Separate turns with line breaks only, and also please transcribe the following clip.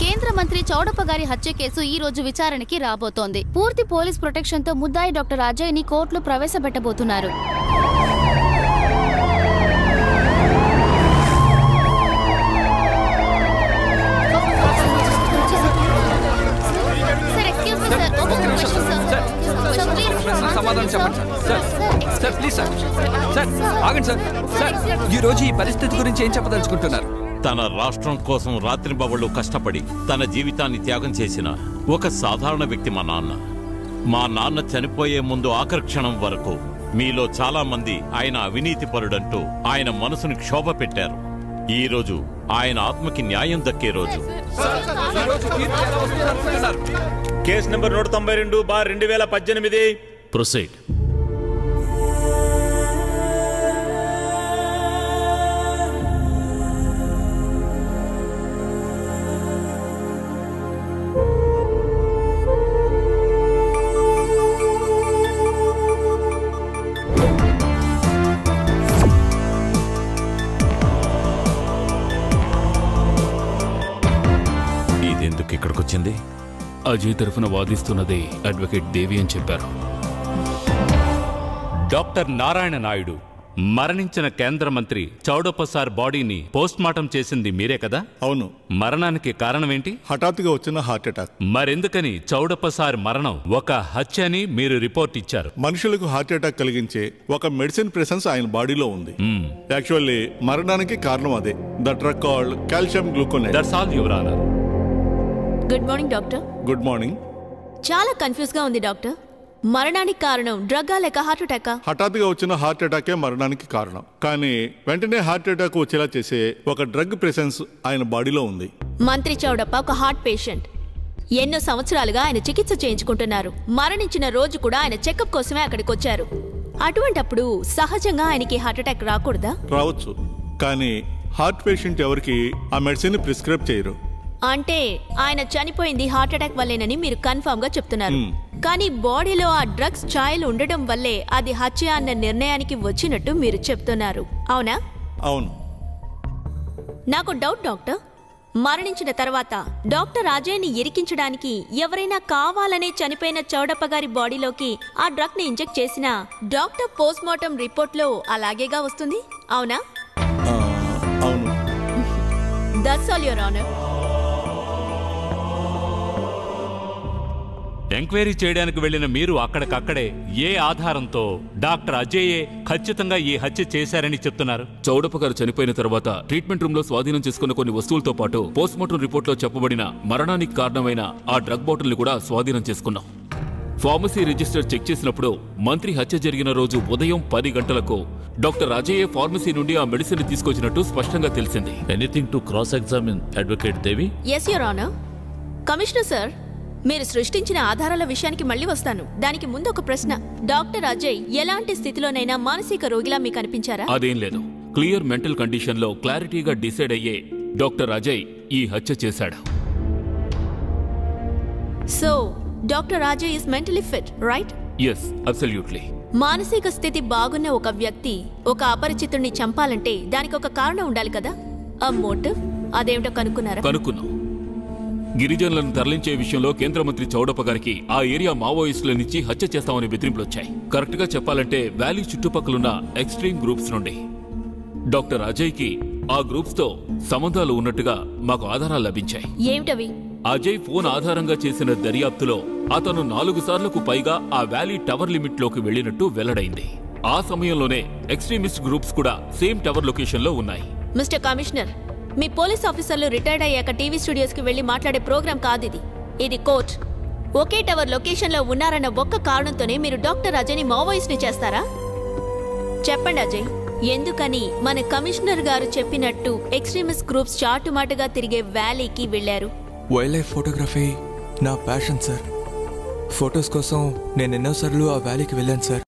కేంద్ర మంత్రి చౌడప్ప గారి హత్య కేసు ఈ రోజు విచారణకి రాబోతోంది. పూర్తి పోలీస్ ప్రొటెక్షన్ తో ముద్దాయి డాక్టర్ అజయ్ ని కోర్టులో ప్రవేశపెట్టబోతున్నారు.
ఈ రోజు ఈ పరిస్థితి గురించి ఏం చెప్పదలుచుకుంటున్నారు?
తన రాష్ట్రం కోసం రాత్రింబవళ్ళు కష్టపడి తన జీవితాన్ని త్యాగం చేసిన ఒక సాధారణ వ్యక్తి మా నాన్న చనిపోయే ముందు ఆఖరి క్షణం వరకు మీలో చాలా మంది ఆయన అవినీతి పరుడంటూ ఆయన మనసుని క్షోభ పెట్టారు. ఈ రోజు ఆయన ఆత్మకి న్యాయం దక్కే రోజు.
Case number 192/2018.
ప్రొసీడ్. ఇదెందుకు ఇక్కడికొచ్చింది?
అజయ్ తరఫున వాదిస్తున్నది అడ్వకేట్ దేవి అని చెప్పారు.
డాక్టర్ నారాయణ నాయుడు మరణించిన కేంద్ర మంత్రి చౌడప్ప సార్ బాడీని పోస్ట్మార్టం చేసింది మీరే కదా?
అవును.
మరణానికి కారణమేంటి?
హఠాత్తుగా వచ్చిన హార్ట్ అటాక్.
మరెందుకని చౌడప్ప సార్ మరణం ఒక హత్య అని మీరు రిపోర్ట్ ఇచ్చారు?
మనుషులకు హార్ట్ అటాక్ కలిగించే ఒక మెడిసిన్ ప్రెసెన్స్ ఆయన బాడీలో ఉంది. యాక్చువల్లీ మరణానికి కారణం అదే. The drug called calcium gluconate.
That's all your honour.
Good morning doctor.
Good morning.
చాలా కన్ఫ్యూజ్ గా ఉంది డాక్టర్. మరణానికి కారణం డ్రగ్గా లేక హార్ట్ అటాకా?
హఠాత్తుగా వచ్చిన హార్ట్ అటాకే మరణానికి కారణం. కానీ వెంటనే హార్ట్ అటాక్ వచ్చేలా చేసే ఒక డ్రగ్ ప్రెసెన్స్ ఆయన బాడీలో ఉంది.
మంత్రి చౌడప్ప ఒక హార్ట్ పేషెంట్. ఎన్నో సంవత్సరాలుగా ఆయన చికిత్స చేయించుకుంటున్నారు. మరణించిన రోజు కూడా ఆయన చెకప్ కోసమే అక్కడికి వచ్చారు. అటువంటప్పుడు సహజంగా ఆయనకి హార్ట్ అటాక్ రాకూడదా?
రావచ్చు. కానీ హార్ట్ పేషెంట్ ఎవరికి ఆ మెడిసిన్ ప్రిస్క్రైబ్ చేయరు.
అంటే ఆయన చనిపోయింది హార్ట్ అటాక్ వల్లేనని మీరు కన్ఫర్మ్ గా చెప్తున్నారు. కానీ బాడీలో ఆ డ్రగ్స్ ఛాయలు ఉండడం వల్లే అది హత్య అన్న నిర్ణయానికి వచ్చినట్టు మీరు చెప్తున్నారు, అవునా?
అవును.
నాకు డౌట్ డాక్టర్. మరణించిన తర్వాత డాక్టర్ అజయ్ని ఇరికించడానికి ఎవరైనా కావాలనే చనిపోయిన చౌడప్ప గారి బాడీలోకి ఆ డ్రగ్ ని ఇంజెక్ట్ చేసినా డాక్టర్ పోస్ట్ మార్టం రిపోర్ట్ లో అలాగేగా వస్తుంది, అవునా?
అవును.
That's all your honour.
Enquiry చేయడానికి వెళ్లిన మీరు అక్కడికక్కడే ఏ ఆధారంతో డాక్టర్ అజయ్ ఖచ్చితంగా ఈ హత్య చేశారని చెప్తున్నారు?
చౌడప్ప గారు చనిపోయిన తర్వాత ట్రీట్మెంట్ రూమ్ లో స్వాధీనం చేసుకున్న కొన్ని వస్తువులతో పాటు పోస్ట్ మార్టం రిపోర్ట్ లో చెప్పబడిన మరణానికి కారణమైన ఆ డ్రగ్ బాటిల్ ని కూడా స్వాధీనం చేసుకున్నాం. ఫార్మసీ రిజిస్టర్ చెక్ చేసినప్పుడు మంత్రి హత్య జరిగిన రోజు ఉదయం 10 గంటలకు డాక్టర్ అజయ్ ఫార్మసీ నుండి ఆ మెడిసిన్ తీసుకొచ్చినట్టు స్పష్టంగా తెలిసింది.
Anything to cross examine advocate Devi?
Yes your honour. Commissioner sir, మీరు సృష్టించిన ఆధారాల విషయానికి మళ్ళీ వస్తాను. దానికి ముందు ఒక ప్రశ్న. డాక్టర్ అజయ్ ఎలాంటి స్థితిలోనైనా మానసిక రోగిలా మీకు అనిపించారా?
అదేం లేదు. క్లియర్ మెంటల్ కండిషన్ లో క్లారిటీగా డిసైడ్ అయ్యే డాక్టర్ అజయ్ ఈ హత్య చేశాడు.
So doctor Ajay is mentally fit, right?
Yes, absolutely.
మానసిక స్థితి బాగున్న ఒక వ్యక్తి ఒక అపరిచితుడిని చంపాలంటే దానికి ఒక కారణం ఉండాలి కదా? ఆ మోటివ్ అదేమిటో కనుక్కున్నారా?
కనుక్కున్నాం. గిరిజనులను తరలించే విషయంలో కేంద్ర మంత్రి చౌడప్ప గారికి ఆ ఏరియా మావోయిస్టుల నుంచి హత్య చేస్తామని బెదిరింపులు వచ్చాయి. కరెక్ట్ గా చెప్పాలంటే వ్యాలీ చుట్టుపక్కలున్న ఎక్స్ట్రీమ్ గ్రూప్స్ నుండి. డాక్టర్ అజయ్ కి ఆ గ్రూప్స్ తో సంబంధాలు ఉన్నట్టుగా మాకు ఆధారాలు లభించాయి.
ఏమిటవి?
అజయ్ ఫోన్ ఆధారంగా చేసిన దర్యాప్తులో అతను 4 సార్లకు పైగా ఆ వ్యాలీ టవర్ లిమిట్ లోకి వెళ్లినట్టు వెల్లడైంది. ఆ సమయంలోనే ఎక్స్ట్రీమిస్ట్ గ్రూప్స్ కూడా సేమ్ టవర్ లొకేషన్ లో ఉన్నాయి.
మిస్టర్ కమిషనర్, మీ పోలీస్ ఆఫీసర్లు రిటైర్డ్ అయ్యాక టీవీ స్టూడియోస్ కి వెళ్లి మాట్లాడే ప్రోగ్రాం కాదు ఇది. ఇది కోర్ట్. ఒకే టవర్ లొకేషన్ లో ఉన్నారన్న ఒక్క కారణంతోనే మీరు డాక్టర్ అజయ్ ని మావోయిస్ట్ ని చేస్తారా? చెప్పండి అజయ్, ఎందుకని మన కమిషనర్ గారు చెప్పినట్టు ఎక్స్ట్రీమిస్ట్ గ్రూప్స్ చాటుమాటుగా తిరిగే వ్యాలీకి వెళ్లారు?
వైల్డ్ లైఫ్ ఫోటోగ్రఫీ నా ప్యాషన్ సార్. ఫొటోస్ కోసం నేను ఎన్నోసార్లు ఆ వ్యాలీకి వెళ్ళాను సార్.